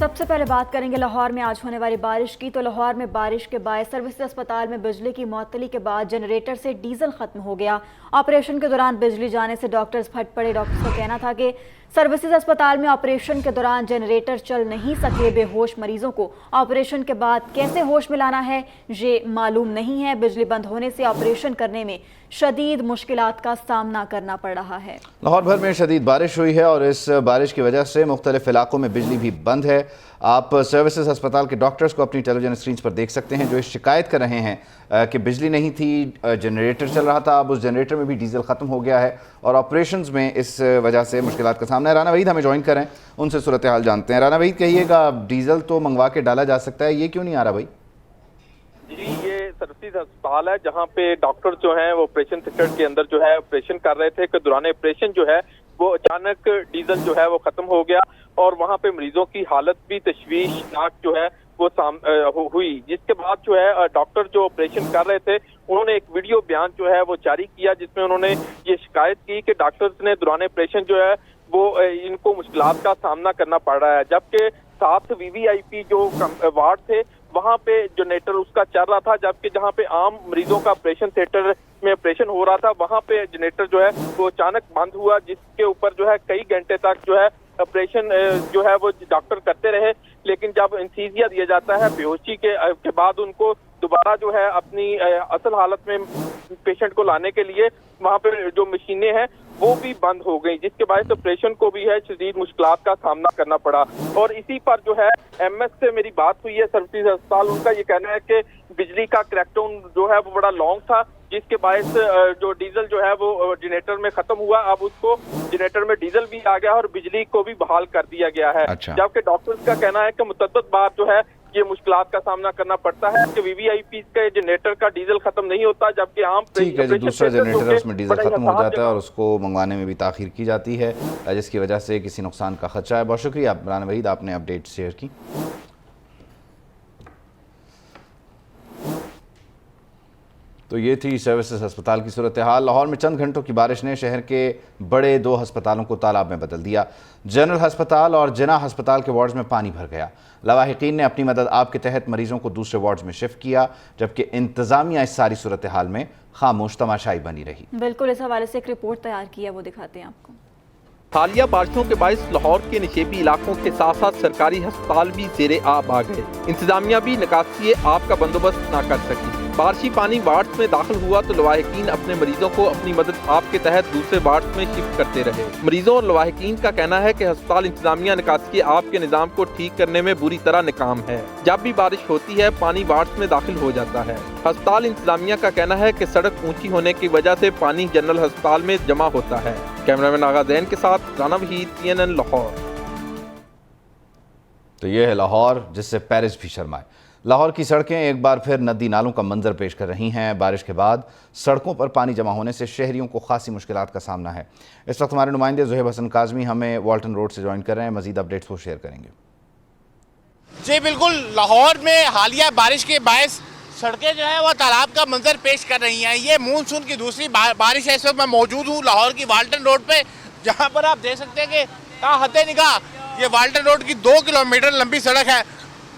सबसे पहले बात करेंगे लाहौर में आज होने वाली बारिश की। तो लाहौर में बारिश के बायस सर्विसेज अस्पताल में बिजली की मुअत्तली के बाद जनरेटर से डीजल खत्म हो गया। ऑपरेशन के दौरान बिजली जाने से डॉक्टर्स फट पड़े। डॉक्टर्स का कहना था कि सर्विसेज अस्पताल में ऑपरेशन के दौरान जनरेटर चल नहीं सके। बेहोश मरीजों को ऑपरेशन के बाद कैसे होश में लाना है ये मालूम नहीं है। बिजली बंद होने से ऑपरेशन करने में शदीद मुश्किलात का सामना करना पड़ रहा है। लाहौर भर में शदीद बारिश हुई है और इस बारिश की वजह से मुख्तलिफ इलाकों में बिजली भी बंद है। आप सर्विसेज अस्पताल के डॉक्टर्स को अपनी टेलीविजन स्क्रीन पर देख सकते हैं जो इस शिकायत कर रहे हैं कि बिजली नहीं थी, जनरेटर चल रहा था, अब उस जनरेटर में भी डीजल ख़त्म हो गया है और ऑपरेशंस में इस वजह से मुश्किलात का सामना है। राना वहीद हमें ज्वाइन करें, उनसे सूरत हाल जानते हैं। राना वहीद, कहिएगा, डीजल तो मंगवा के डाला जा सकता है, ये क्यों नहीं आ रहा भाई? जी, ये सर्विसेज अस्पताल है जहाँ पे डॉक्टर जो हैं वो ऑपरेशन थिएटर के अंदर जो है ऑपरेशन कर रहे थे कि दौरान ऑपरेशन जो है वो अचानक डीजल जो है वो खत्म हो गया और वहाँ पे मरीजों की हालत भी तशवीशनाक जो है वो हुई, जिसके बाद जो है डॉक्टर जो ऑपरेशन कर रहे थे उन्होंने एक वीडियो बयान जो है वो जारी किया जिसमें उन्होंने ये शिकायत की कि डॉक्टर्स ने दौरान ऑपरेशन जो है वो इनको मुश्किलात का सामना करना पड़ रहा है। जबकि 7 वीवीआईपी जो वार्ड थे वहाँ पे जनरेटर उसका चल रहा था, जबकि जहाँ पे आम मरीजों का ऑपरेशन थिएटर में ऑपरेशन हो रहा था वहाँ पे जनरेटर जो है वो अचानक बंद हुआ, जिसके ऊपर जो है कई घंटे तक जो है ऑपरेशन जो है वो डॉक्टर करते रहे। लेकिन जब इंसीजिया दिया जाता है बेहोशी के बाद उनको दोबारा जो है अपनी असल हालत में पेशेंट को लाने के लिए वहाँ पे जो मशीनें हैं वो भी बंद हो गई, जिसके बाद ऑपरेशन को भी है शदीद मुश्किलात का सामना करना पड़ा। और इसी पर जो है एमएस से मेरी बात हुई है सर्विसेज अस्पताल, उनका ये कहना है कि बिजली का क्रैकडाउन जो है वो बड़ा लॉन्ग था, जिसके बायस जो डीजल जो है वो जनरेटर में खत्म हुआ, अब उसको जनरेटर में डीजल भी आ गया और बिजली को भी बहाल कर दिया गया है। अच्छा। जबकि डॉक्टर्स का कहना है कि मुतअद्दिद बार जो है ये मुश्किलात का सामना करना पड़ता है कि वीवीआईपी के जनरेटर का डीजल खत्म नहीं होता, जबकि आम ठीक है, जो दूसरा जनरेटर है उसमें डीजल खत्म हो जाता है और उसको मंगवाने में भी ताखीर की जाती है जिसकी वजह से किसी नुकसान का खदशा है। बहुत शुक्रिया राना वहीद, आपने अपडेट शेयर की। तो ये थी सर्विसेज अस्पताल की सूरत हाल। लाहौर में चंद घंटों की बारिश ने शहर के बड़े 2 अस्पतालों को तालाब में बदल दिया। जनरल अस्पताल और जिना अस्पताल के वार्ड्स में पानी भर गया। लवाहिकीन ने अपनी मदद आप के तहत मरीजों को दूसरे वार्ड्स में शिफ्ट किया, जबकि इंतजामिया इस सारी सूरत हाल में खामोश तमाशाई बनी रही। बिल्कुल, इस हवाले से एक रिपोर्ट तैयार की है, वो दिखाते हैं आपको। हालिया बारिशों के बायस लाहौर के निचेबी इलाकों के साथ साथ सरकारी अस्पताल भी जेरे आब आ गए। इंतजामिया भी निकासी आप का बंदोबस्त न कर सकी। बारिशी पानी वार्ड्स में दाखिल हुआ तो लवाहिकीन अपने मरीजों को अपनी मदद आप के तहत दूसरे वार्ड्स में शिफ्ट करते रहे। मरीजों और लवाहिकीन का कहना है कि अस्पताल इंतजामिया निकासी आप के निज़ाम को ठीक करने में बुरी तरह नाकाम है। जब भी बारिश होती है पानी वार्ड्स में दाखिल हो जाता है। अस्पताल इंतजामिया का कहना है कि सड़क ऊंची होने की वजह से पानी जनरल अस्पताल में जमा होता है। कैमरामैन आगा ज़ैन के साथ राना वहीद, CNN लाहौर। तो ये है लाहौर जिससे पेरिस भी शर्माए। लाहौर की सड़कें एक बार फिर नदी नालों का मंजर पेश कर रही हैं। बारिश के बाद सड़कों पर पानी जमा होने से शहरियों को खासी मुश्किलात का सामना है। इस वक्त हमारे नुमाइंदे ज़ुहैब हसन काज़मी हमें वाल्टन रोड से ज्वाइन कर रहे हैं, मजीद अपडेट्स वो शेयर करेंगे। जी बिल्कुल, लाहौर में हालिया बारिश के बायस सड़कें जो है वो तालाब का मंजर पेश कर रही हैं। ये मानसून की दूसरी बारिश है। इस वक्त मैं मौजूद हूँ लाहौर की वाल्टन रोड पे, जहाँ पर आप देख सकते हैं कि हद निगाह ये वाल्टन रोड की 2 किलोमीटर लंबी सड़क है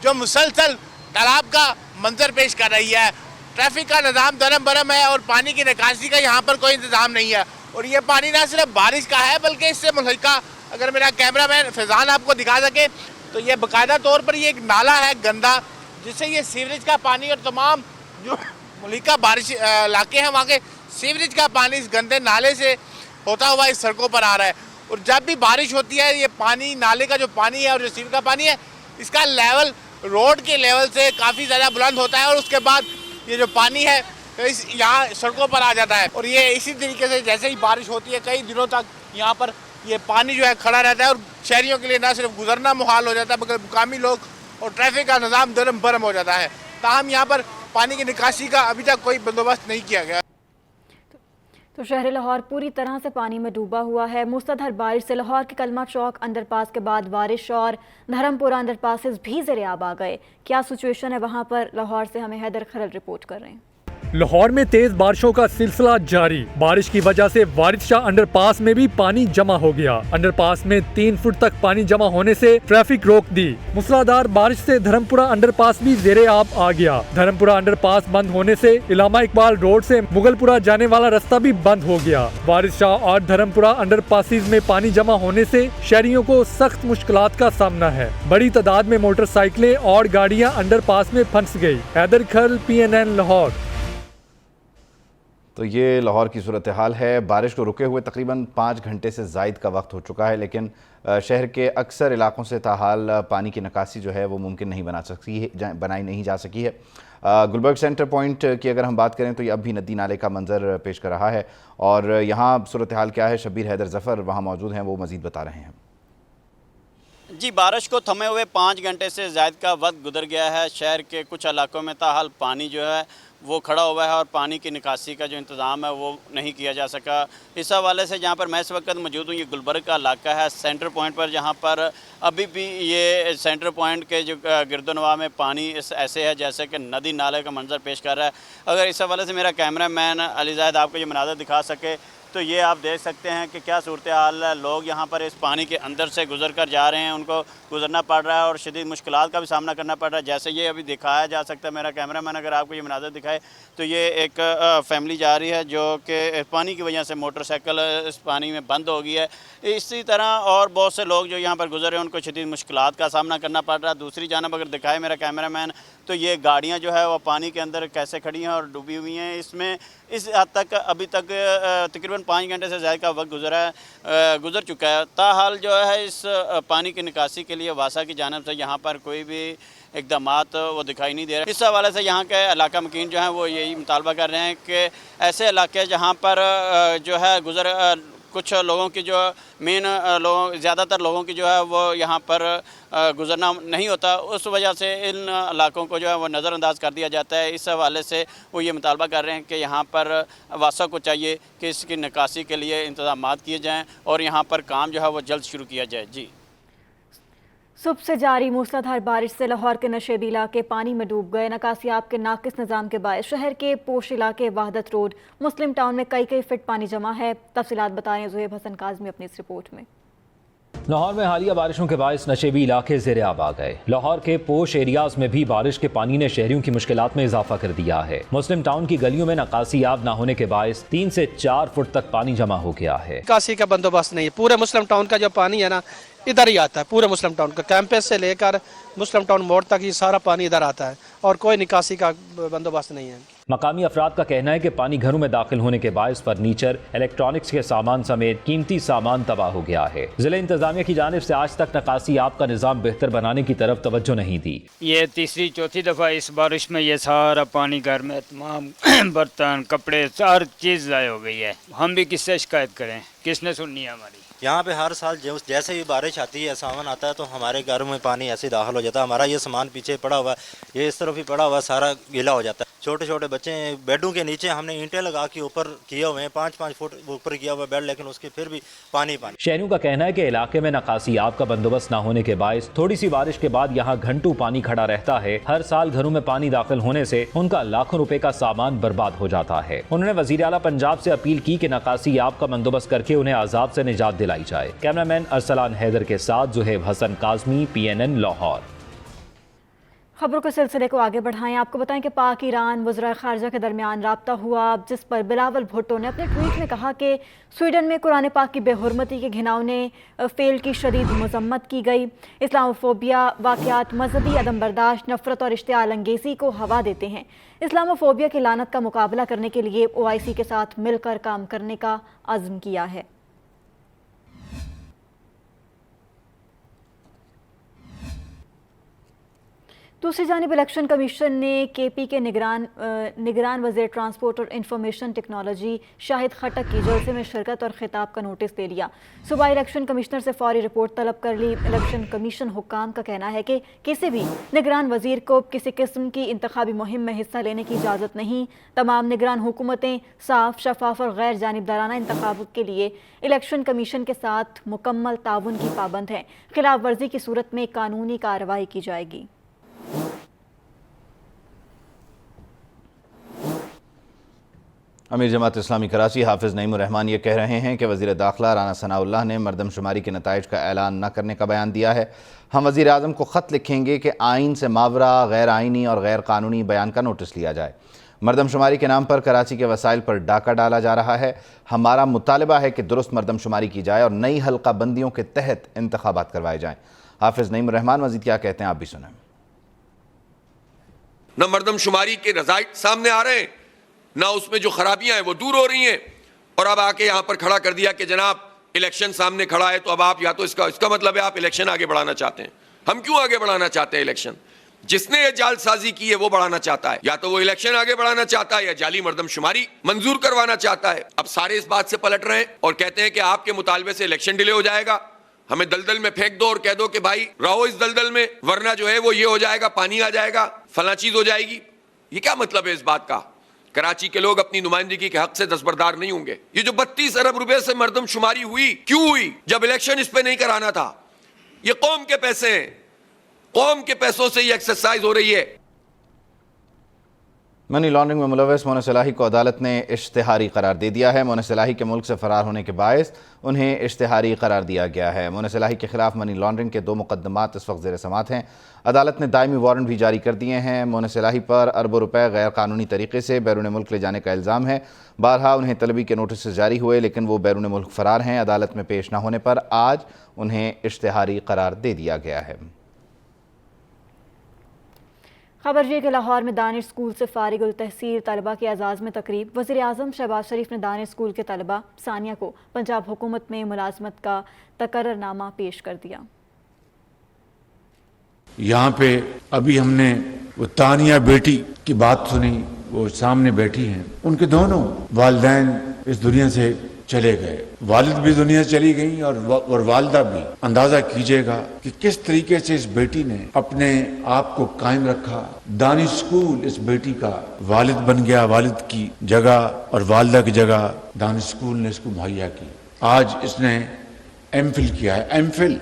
जो मुसलसल तालाब का मंजर पेश कर रही है। ट्रैफिक का निज़ाम दरम बरम है और पानी की निकासी का यहाँ पर कोई इंतज़ाम नहीं है। और ये पानी ना सिर्फ बारिश का है बल्कि इससे मुल्का, अगर मेरा कैमरामैन फैज़ान आपको दिखा सके तो ये बाकायदा तौर पर ये एक नाला है गंदा, जिससे ये सीवरेज का पानी और तमाम जो मुल्का बारिश इलाके हैं वहाँ के सीवरेज का पानी इस गंदे नाले से होता हुआ इस सड़कों पर आ रहा है। और जब भी बारिश होती है ये पानी, नाले का जो पानी है और जो सीवर का पानी है, इसका लेवल रोड के लेवल से काफ़ी ज़्यादा बुलंद होता है और उसके बाद ये जो पानी है तो इस यहाँ सड़कों पर आ जाता है। और ये इसी तरीके से जैसे ही बारिश होती है कई दिनों तक यहाँ पर ये पानी जो है खड़ा रहता है और शहरियों के लिए ना सिर्फ गुजरना मुहाल हो जाता है बल्कि मुकामी लोग और ट्रैफिक का निज़ाम दरम बरम हो जाता है। ताहम यहाँ पर पानी की निकासी का अभी तक कोई बंदोबस्त नहीं किया गया। तो शहर लाहौर पूरी तरह से पानी में डूबा हुआ है। मुसलधार बारिश से लाहौर के कलमा चौक अंडरपास के बाद बारिश और धर्मपुरा अंडरपासेस भी ज़ेरे आब आ गए। क्या सिचुएशन है वहाँ पर? लाहौर से हमें हैदर खरल रिपोर्ट कर रहे हैं। लाहौर में तेज बारिशों का सिलसिला जारी। बारिश की वजह से वारिस शाह अंडरपास में भी पानी जमा हो गया। अंडरपास में 3 फुट तक पानी जमा होने से ट्रैफिक रोक दी। मूसलाधार बारिश से धर्मपुरा अंडरपास भी जेरे आब आ गया। धर्मपुरा अंडरपास बंद होने से इलामा इकबाल रोड से मुगलपुरा जाने वाला रास्ता भी बंद हो गया। वारिस शाह और धर्मपुरा अंडरपासिस में पानी जमा होने से शहरियों को सख्त मुश्किलात का सामना है। बड़ी तादाद में मोटरसाइकिलें और गाड़ियां अंडरपास में फंस गई। हैदर खल, PNN लाहौर। तो ये लाहौर की सूरत हाल है। बारिश को रुके हुए तकरीबन 5 घंटे से ज़ायद का वक्त हो चुका है, लेकिन शहर के अक्सर इलाकों से ताहाल पानी की निकासी जो है वो मुमकिन नहीं बनाई नहीं जा सकी है। गुलबर्ग सेंटर पॉइंट की अगर हम बात करें तो ये अब भी नदी नाले का मंजर पेश कर रहा है, और यहाँ सूरत हाल क्या है, शब्बीर हैदर ज़फ़र वहाँ मौजूद हैं, वो मज़ीद बता रहे हैं। जी, बारिश को थमे हुए 5 घंटे से ज़ायद का वक्त गुजर गया है। शहर के कुछ इलाकों में ताहाल पानी जो है वो खड़ा हुआ है और पानी की निकासी का जो इंतज़ाम है वो नहीं किया जा सका। इस हवाले से जहाँ पर मैं इस वक्त मौजूद हूँ, ये गुलबर्ग का इलाका है सेंटर पॉइंट पर, जहाँ पर अभी भी ये सेंटर पॉइंट के जो गिरदोनवा में पानी ऐसे है जैसे कि नदी नाले का मंजर पेश कर रहा है। अगर इस हवाले से मेरा कैमरा मैन अली ज़ाहिद आपको ये मनाज़र दिखा सके तो ये आप देख सकते हैं कि क्या सूरत हाल है। लोग यहाँ पर इस पानी के अंदर से गुजर कर जा रहे हैं, उनको गुजरना पड़ रहा है और शदीद मुश्किलात का भी सामना करना पड़ रहा है। जैसे ये अभी दिखाया जा सकता है, मेरा कैमरामैन अगर आपको ये मनाज़र दिखाए तो ये एक फैमिली जा रही है जो कि पानी की वजह से मोटरसाइकिल इस पानी में बंद हो गई है। इसी तरह और बहुत से लोग जो यहाँ पर गुजर रहे हैं उनको शदीद मुश्किलात का सामना करना पड़ रहा है। दूसरी जानब अगर दिखाए मेरा कैमरामैन तो ये गाड़ियाँ जो है वो पानी के अंदर कैसे खड़ी हैं और डूबी हुई हैं। इसमें इस हद तक अभी तक तकरीबन 5 घंटे से ज़्यादा का वक्त गुजर चुका है। ताहाल जो है इस पानी की निकासी के लिए वासा की जानिब से यहाँ पर कोई भी इक़दामात वो दिखाई नहीं दे रहे। इस हवाले से यहाँ के इलाका मकीन जो हैं वो यही मुतालबा कर रहे हैं कि ऐसे इलाके जहाँ पर जो है कुछ लोगों की जो ज़्यादातर लोगों की जो है वो यहाँ पर गुजरना नहीं होता, उस वजह से इन इलाकों को जो है वो नज़रअंदाज कर दिया जाता है। इस हवाले से वो ये मुतालबा कर रहे हैं कि यहाँ पर वासा को चाहिए कि इसकी निकासी के लिए इंतज़ामात किए जाएँ और यहाँ पर काम जो है वो जल्द शुरू किया जाए। जी, सुबह से जारी मूसलाधार बारिश से लाहौर के नशेबी इलाके पानी में डूब गए। नकासियाब के नाकिस निज़ाम के बायस शहर के पोश इलाके वहदत रोड मुस्लिम टाउन में कई फीट पानी जमा है। तफसीलात बताएं ज़ुहैब हसन काज़मी अपनी इस रिपोर्ट में। लाहौर में हालिया बारिशों के बायस नशेबी इलाके ज़ेरे आब आ गए। लाहौर के पोश एरियाज में भी बारिश के पानी ने शहरियों की मुश्किलात में इजाफा कर दिया है। मुस्लिम टाउन की गलियों में नकासी आब न होने के बायस 3 से 4 फुट तक पानी जमा हो गया है। निकासी का बंदोबस्त नहीं है। पूरे मुस्लिम टाउन का जो पानी है ना इधर ही आता है। पूरे मुस्लिम टाउन का कैंपस से लेकर मुस्लिम टाउन मोड़ तक ये सारा पानी इधर आता है और कोई निकासी का बंदोबस्त नहीं है। मकामी अफराद का कहना है कि पानी घरों में दाखिल होने के बायस फर्नीचर, इलेक्ट्रॉनिक्स के सामान समेत कीमती सामान तबाह हो गया है। जिला इंतजामिया की जानिब से आज तक नकासी आब का निज़ाम बेहतर बनाने की तरफ तवज्जो नहीं दी। ये तीसरी चौथी दफ़ा इस बारिश में ये सारा पानी घर में तमाम बर्तन, कपड़े, हर चीज़ ज़ाय हो गई है। हम भी किससे शिकायत करें, किसने सुननी है हमारी। यहाँ पे हर साल जैसे ही बारिश आती है, सामान आता है तो हमारे घरों में पानी ऐसे दाखिल हो जाता है। हमारा ये सामान पीछे पड़ा हुआ है, ये इस तरफ ही पड़ा हुआ है, सारा गीला हो जाता है। छोटे छोटे बच्चे बेडों के नीचे हमने ईंटें लगा के ऊपर किए हुए हैं, 5-5 फुट ऊपर किया हुआ बेड, लेकिन उसके फिर भी पानी। शहरियों का कहना है कि इलाके में नकासी आब का बंदोबस्त न होने के बायस थोड़ी सी बारिश के बाद यहाँ घंटों पानी खड़ा रहता है। हर साल घरों में पानी दाखिल होने से उनका लाखों रुपए का सामान बर्बाद हो जाता है। उन्होंने वजीर आला पंजाब से अपील की कि नकासी आब का बंदोबस्त करके उन्हें अजाब से निजात दिलाई जाए। कैमरामैन अरसलान हैदर के साथ ज़ुहैब हसन काज़मी, PNN लाहौर। खबरों के सिलसिले को आगे बढ़ाएं। आपको बताएं कि पाक ईरान वज़राए ख़ारजा के दरमियान राब्ता हुआ, जिस पर बिलावल भुट्टो ने अपने ट्वीट में कहा कि स्वीडन में कुरान पाक की बेहुरमती के घिनौने फ़ेल की शदीद मज़म्मत की गई। इस्लामोफोबिया वाक़यात मजहबी अदम बर्दाश्त, नफ़रत और इश्तिआल अंगेज़ी को हवा देते हैं। इस्लामोफोबिया की लानत का मुकाबला करने के लिए OIC के साथ मिलकर काम करने का अज़्म किया है। दूसरी जानिब इलेक्शन कमीशन ने KP के निगरान वज़ीर ट्रांसपोर्ट और इंफॉर्मेशन टेक्नोलॉजी शाहिद खटक की जलसे में शिरकत और खिताब का नोटिस दे लिया। सूबाई इलेक्शन कमिश्नर से फौरी रिपोर्ट तलब कर ली। इलेक्शन कमीशन हुक्काम का कहना है कि किसी भी निगरान वज़ीर को किसी किस्म की इंतखाबी मुहिम में हिस्सा लेने की इजाज़त नहीं। तमाम निगरान हुकूमतें साफ, शफाफ और गैर जानिबदाराना इंतखाब के लिए इलेक्शन कमीशन के साथ मुकम्मल ताउन की पाबंद हैं। खिलाफ वर्जी की सूरत में कानूनी कार्रवाई की जाएगी। امیر جماعت اسلامی کراچی حافظ نعیم الرحمان یہ کہہ رہے ہیں کہ وزیر داخلہ رانا ثناءاللہ نے مردم شماری کے نتائج کا اعلان نہ کرنے کا بیان دیا ہے۔ ہم وزیر اعظم کو خط لکھیں گے کہ آئین سے ماورا غیر آئینی اور غیر قانونی بیان کا نوٹس لیا جائے۔ مردم شماری کے نام پر کراچی کے وسائل پر ڈاکہ ڈالا جا رہا ہے۔ ہمارا مطالبہ ہے کہ درست مردم شماری کی جائے اور نئی حلقہ بندیوں کے تحت انتخابات کروائے جائیں۔ حافظ نعیم الرحمان مزید کیا کہتے ہیں آپ بھی سنیں۔ نہ مردم شماری کے نتائج سامنے آ رہے ہیں، نہ اس میں جو خرابیاں ہیں وہ دور ہو رہی ہیں، اور اب آ کے یہاں پر کھڑا کر دیا کہ جناب الیکشن سامنے کھڑا ہے، تو اب آپ یا تو اس کا مطلب ہے آپ الیکشن آگے بڑھانا چاہتے ہیں۔ ہم کیوں آگے بڑھانا چاہتے ہیں الیکشن؟ جس نے یہ جال سازی کی ہے وہ بڑھانا چاہتا ہے، یا تو وہ الیکشن آگے بڑھانا چاہتا ہے یا جعلی مردم شماری منظور کروانا چاہتا ہے۔ اب سارے اس بات سے پلٹ رہے ہیں اور کہتے ہیں کہ آپ کے مطالبے سے الیکشن ڈیلے ہو جائے گا، ہمیں دلدل میں پھینک دو اور کہہ دو کہ بھائی رہو اس دلدل میں، ورنہ جو ہے وہ یہ ہو جائے گا، پانی آ جائے گا، فلاں چیز ہو جائے گی۔ یہ کیا مطلب ہے اس بات کا؟ کراچی کے لوگ اپنی نمائندگی کے حق سے دستبردار نہیں ہوں گے۔ یہ جو 32 ارب روپے سے مردم شماری ہوئی، کیوں ہوئی؟ جب الیکشن اس پہ نہیں کرانا تھا۔ یہ قوم کے پیسے ہیں، قوم کے پیسوں سے یہ ایکسرسائز ہو رہی ہے۔ منی لانڈرنگ میں ملوث مونس الہی کو عدالت نے اشتہاری قرار دے دیا ہے۔ مونس الہی کے ملک سے فرار ہونے کے باعث انہیں اشتہاری قرار دیا گیا ہے۔ مونس الہی کے خلاف منی لانڈرنگ کے 2 مقدمات اس وقت زیر سماعت ہیں۔ عدالت نے دائمی وارنٹ بھی جاری کر دیے ہیں۔ مونس الہی پر اربوں روپے غیر قانونی طریقے سے بیرون ملک لے جانے کا الزام ہے۔ بارہا انہیں طلبی کے نوٹسز جاری ہوئے لیکن وہ بیرون ملک فرار ہیں۔ عدالت میں پیش نہ ہونے پر آج انہیں اشتہاری قرار دے دیا گیا ہے۔ خبر یہ کہ لاہور میں دانش اسکول سے فارغ التحصیل طلبہ کی اعزاز میں تقریب۔ وزیر اعظم شہباز شریف نے دانش اسکول کے طلبہ ثانیہ کو پنجاب حکومت میں ملازمت کا تقرر نامہ پیش کر دیا۔ یہاں پہ ابھی ہم نے وہ تانیہ بیٹی کی بات سنی، وہ سامنے بیٹھی ہیں، ان کے دونوں والدین اس دنیا سے چلے گئے، والد بھی دنیا چلی گئی اور والدہ بھی۔ اندازہ کیجئے گا کہ کس طریقے سے اس بیٹی نے اپنے آپ کو قائم رکھا۔ دانش اسکول اس بیٹی کا والد بن گیا، والد کی جگہ اور والدہ کی جگہ دانش اسکول نے اس کو مہیا کی۔ آج اس نے ایم فل کیا ہے، ایم فل،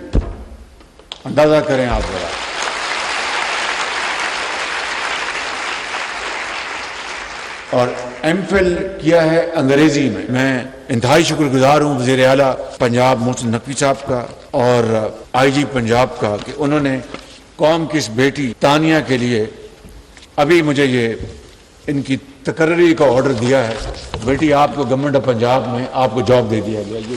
اندازہ کریں آپ ذرا۔ اور ایم فل کیا ہے انگریزی میں۔ میں انتہائی شکر گزار ہوں وزیر اعلیٰ پنجاب محسن نقوی صاحب کا اور آئی جی پنجاب کا کہ انہوں نے قوم کی اس بیٹی تانیہ کے لیے ابھی مجھے یہ ان کی تقرری کا آرڈر دیا ہے۔ بیٹی آپ کو گورنمنٹ آف پنجاب میں آپ کو جاب دے دیا گیا، یہ